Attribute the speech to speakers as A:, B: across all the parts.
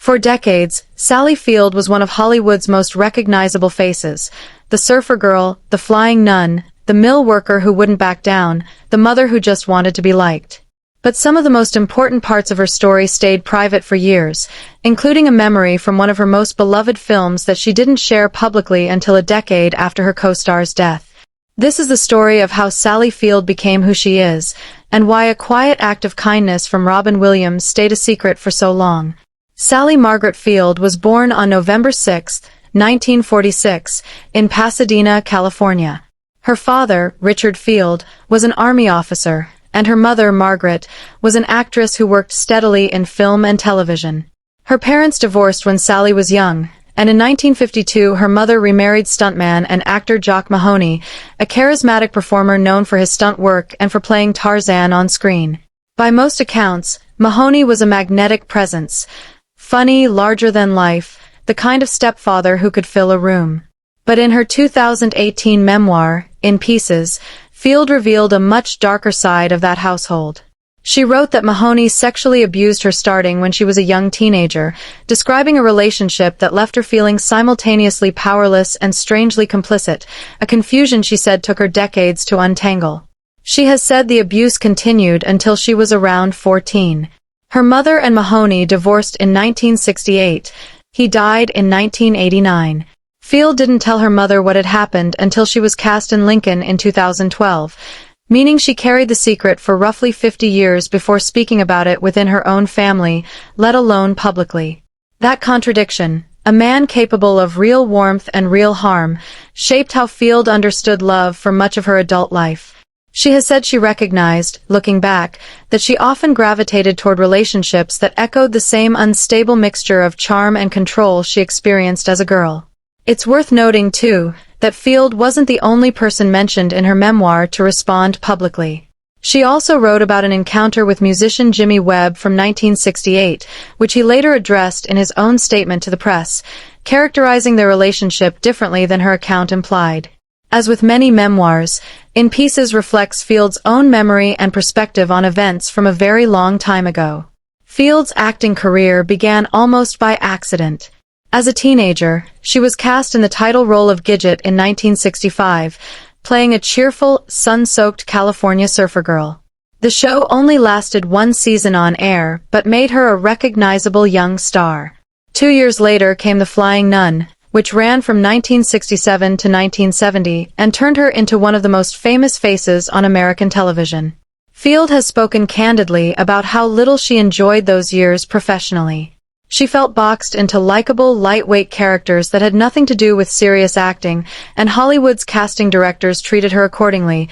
A: For decades, Sally Field was one of Hollywood's most recognizable faces. The surfer girl, the flying nun, the mill worker who wouldn't back down, the mother who just wanted to be liked. But some of the most important parts of her story stayed private for years, including a memory from one of her most beloved films that she didn't share publicly until a decade after her co-star's death. This is the story of how Sally Field became who she is, and why a quiet act of kindness from Robin Williams stayed a secret for so long. Sally Margaret Field was born on November 6, 1946, in Pasadena, California. Her father, Richard Field, was an Army officer, and her mother, Margaret, was an actress who worked steadily in film and television. Her parents divorced when Sally was young, and in 1952 her mother remarried stuntman and actor Jock Mahoney, a charismatic performer known for his stunt work and for playing Tarzan on screen. By most accounts, Mahoney was a magnetic presence. Funny, larger-than-life, the kind of stepfather who could fill a room. But in her 2018 memoir, In Pieces, Field revealed a much darker side of that household. She wrote that Mahoney sexually abused her starting when she was a young teenager, describing a relationship that left her feeling simultaneously powerless and strangely complicit, a confusion she said took her decades to untangle. She has said the abuse continued until she was around 14. Her mother and Mahoney divorced in 1968. He died in 1989. Field didn't tell her mother what had happened until she was cast in Lincoln in 2012, meaning she carried the secret for roughly 50 years before speaking about it within her own family, let alone publicly. That contradiction, a man capable of real warmth and real harm, shaped how Field understood love for much of her adult life. She has said she recognized, looking back, that she often gravitated toward relationships that echoed the same unstable mixture of charm and control she experienced as a girl. It's worth noting, too, that Field wasn't the only person mentioned in her memoir to respond publicly. She also wrote about an encounter with musician Jimmy Webb from 1968, which he later addressed in his own statement to the press, characterizing their relationship differently than her account implied. As with many memoirs, In Pieces reflects Field's own memory and perspective on events from a very long time ago. Field's acting career began almost by accident. As a teenager, she was cast in the title role of Gidget in 1965, playing a cheerful, sun-soaked California surfer girl. The show only lasted one season on air, but made her a recognizable young star. 2 years later came The Flying Nun, which ran from 1967 to 1970 and turned her into one of the most famous faces on American television. Field has spoken candidly about how little she enjoyed those years professionally. She felt boxed into likable, lightweight characters that had nothing to do with serious acting, and Hollywood's casting directors treated her accordingly.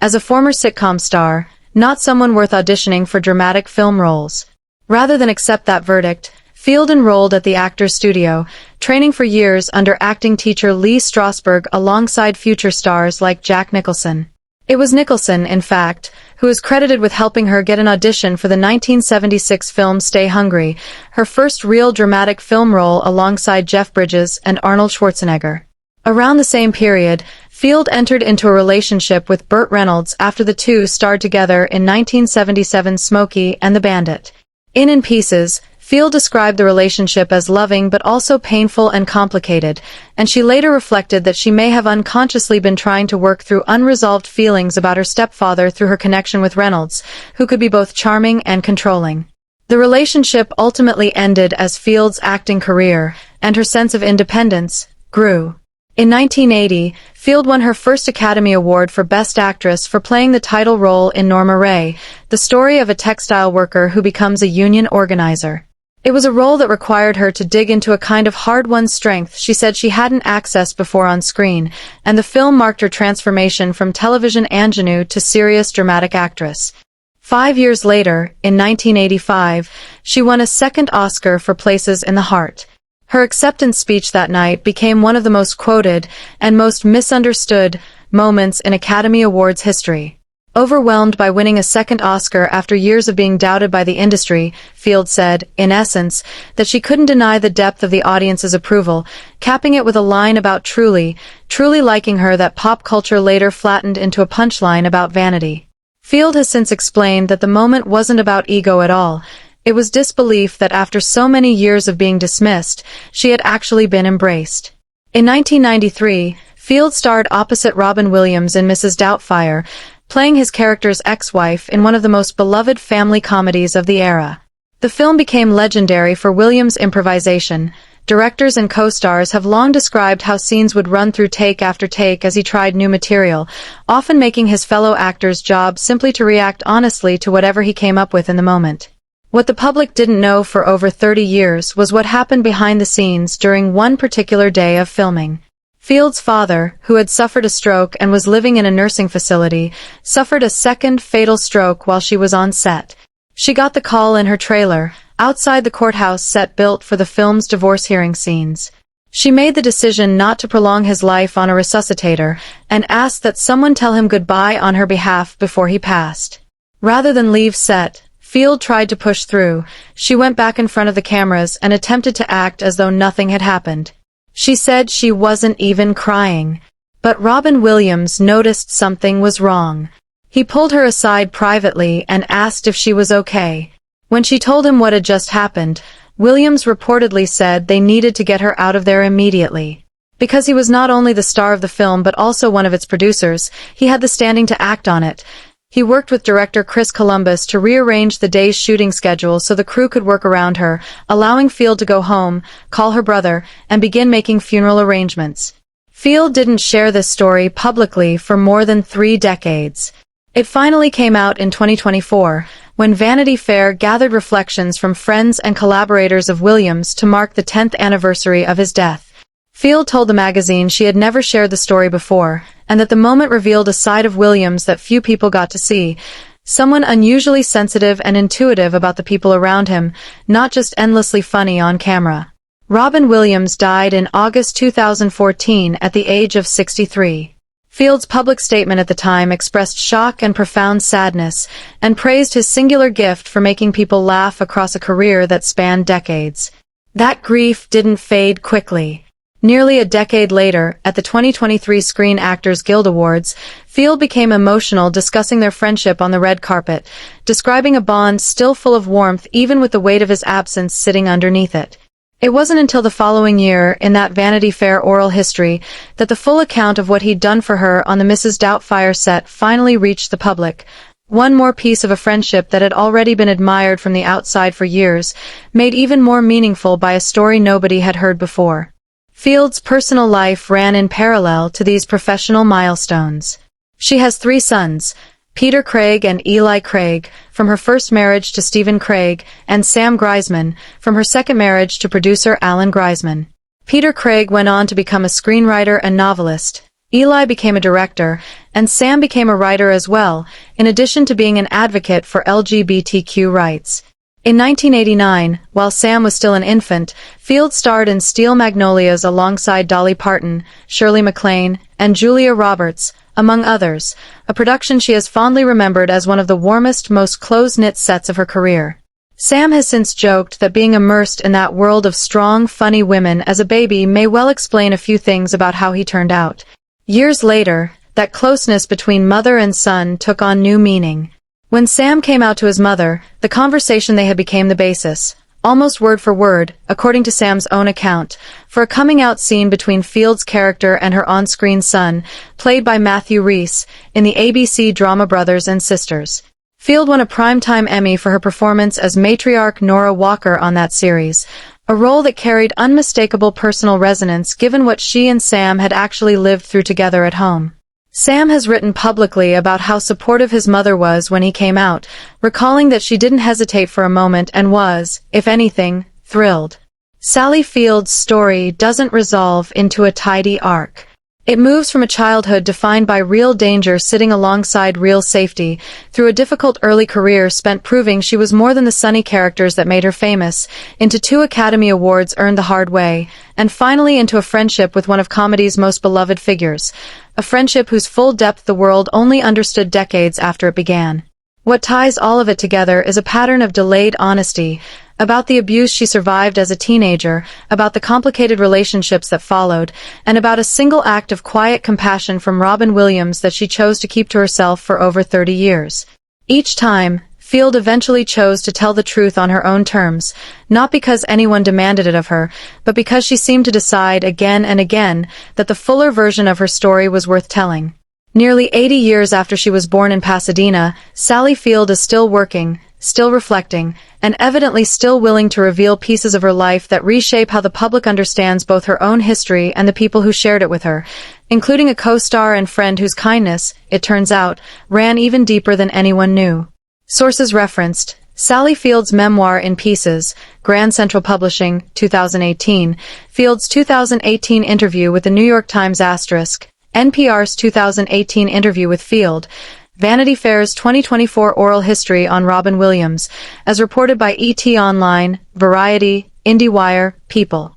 A: As a former sitcom star, not someone worth auditioning for dramatic film roles. Rather than accept that verdict, Field enrolled at the Actors Studio, training for years under acting teacher Lee Strasberg alongside future stars like Jack Nicholson. It was Nicholson, in fact, who is credited with helping her get an audition for the 1976 film Stay Hungry, her first real dramatic film role alongside Jeff Bridges and Arnold Schwarzenegger. Around the same period, Field entered into a relationship with Burt Reynolds after the two starred together in 1977's Smokey and the Bandit. In Pieces, Field described the relationship as loving but also painful and complicated, and she later reflected that she may have unconsciously been trying to work through unresolved feelings about her stepfather through her connection with Reynolds, who could be both charming and controlling. The relationship ultimately ended as Field's acting career, and her sense of independence, grew. In 1980, Field won her first Academy Award for Best Actress for playing the title role in Norma Rae, the story of a textile worker who becomes a union organizer. It was a role that required her to dig into a kind of hard-won strength she said she hadn't accessed before on screen, and the film marked her transformation from television ingenue to serious dramatic actress. 5 years later, in 1985, she won a second Oscar for Places in the Heart. Her acceptance speech that night became one of the most quoted and most misunderstood moments in Academy Awards history. Overwhelmed by winning a second Oscar after years of being doubted by the industry, Field said, in essence, that she couldn't deny the depth of the audience's approval, capping it with a line about truly liking her that pop culture later flattened into a punchline about vanity. Field has since explained that the moment wasn't about ego at all. It was disbelief that after so many years of being dismissed, she had actually been embraced. In 1993, Field starred opposite Robin Williams in Mrs. Doubtfire, playing his character's ex-wife in one of the most beloved family comedies of the era. The film became legendary for Williams' improvisation. Directors and co-stars have long described how scenes would run through take after take as he tried new material, often making his fellow actors' job simply to react honestly to whatever he came up with in the moment. What the public didn't know for over 30 years was what happened behind the scenes during one particular day of filming. Field's father, who had suffered a stroke and was living in a nursing facility, suffered a second fatal stroke while she was on set. She got the call in her trailer, outside the courthouse set built for the film's divorce hearing scenes. She made the decision not to prolong his life on a resuscitator and asked that someone tell him goodbye on her behalf before he passed. Rather than leave set, Field tried to push through. She went back in front of the cameras and attempted to act as though nothing had happened. She said she wasn't even crying. But Robin Williams noticed something was wrong. He pulled her aside privately and asked if she was okay. When she told him what had just happened, Williams reportedly said they needed to get her out of there immediately. Because he was not only the star of the film but also one of its producers, he had the standing to act on it. He worked with director Chris Columbus to rearrange the day's shooting schedule so the crew could work around her, allowing Field to go home, call her brother, and begin making funeral arrangements. Field didn't share this story publicly for more than 3 decades. It finally came out in 2024, when Vanity Fair gathered reflections from friends and collaborators of Williams to mark the 10th anniversary of his death. Field told the magazine she had never shared the story before, and that the moment revealed a side of Williams that few people got to see, someone unusually sensitive and intuitive about the people around him, not just endlessly funny on camera. Robin Williams died in August 2014 at the age of 63. Field's public statement at the time expressed shock and profound sadness, and praised his singular gift for making people laugh across a career that spanned decades. That grief didn't fade quickly. Nearly a decade later, at the 2023 Screen Actors Guild Awards, Field became emotional discussing their friendship on the red carpet, describing a bond still full of warmth even with the weight of his absence sitting underneath it. It wasn't until the following year, in that Vanity Fair oral history, that the full account of what he'd done for her on the Mrs. Doubtfire set finally reached the public. One more piece of a friendship that had already been admired from the outside for years, made even more meaningful by a story nobody had heard before. Field's personal life ran in parallel to these professional milestones. She has 3 sons, Peter Craig and Eli Craig, from her first marriage to Stephen Craig, and Sam Griesman, from her second marriage to producer Alan Griesman. Peter Craig went on to become a screenwriter and novelist. Eli became a director, and Sam became a writer as well, in addition to being an advocate for LGBTQ rights. In 1989, while Sam was still an infant, Field starred in Steel Magnolias alongside Dolly Parton, Shirley MacLaine, and Julia Roberts, among others, a production she has fondly remembered as one of the warmest, most close-knit sets of her career. Sam has since joked that being immersed in that world of strong, funny women as a baby may well explain a few things about how he turned out. Years later, that closeness between mother and son took on new meaning. When Sam came out to his mother, the conversation they had became the basis, almost word for word, according to Sam's own account, for a coming-out scene between Field's character and her on-screen son, played by Matthew Rhys, in the ABC drama Brothers and Sisters. Field won a Primetime Emmy for her performance as matriarch Nora Walker on that series, a role that carried unmistakable personal resonance given what she and Sam had actually lived through together at home. Sam has written publicly about how supportive his mother was when he came out, recalling that she didn't hesitate for a moment and was, if anything, thrilled. Sally Field's story doesn't resolve into a tidy arc. It moves from a childhood defined by real danger sitting alongside real safety, through a difficult early career spent proving she was more than the sunny characters that made her famous, into 2 Academy Awards earned the hard way, and finally into a friendship with one of comedy's most beloved figures, a friendship whose full depth the world only understood decades after it began. What ties all of it together is a pattern of delayed honesty, about the abuse she survived as a teenager, about the complicated relationships that followed, and about a single act of quiet compassion from Robin Williams that she chose to keep to herself for over 30 years. Each time, Field eventually chose to tell the truth on her own terms, not because anyone demanded it of her, but because she seemed to decide again and again that the fuller version of her story was worth telling. Nearly 80 years after she was born in Pasadena, Sally Field is still working, still reflecting, and evidently still willing to reveal pieces of her life that reshape how the public understands both her own history and the people who shared it with her, including a co-star and friend whose kindness, it turns out, ran even deeper than anyone knew. Sources referenced: Sally Field's memoir In Pieces, Grand Central Publishing, 2018, Field's 2018 interview with the New York Times *, NPR's 2018 interview with Field, Vanity Fair's 2024 oral history on Robin Williams, as reported by ET Online, Variety, IndieWire, People.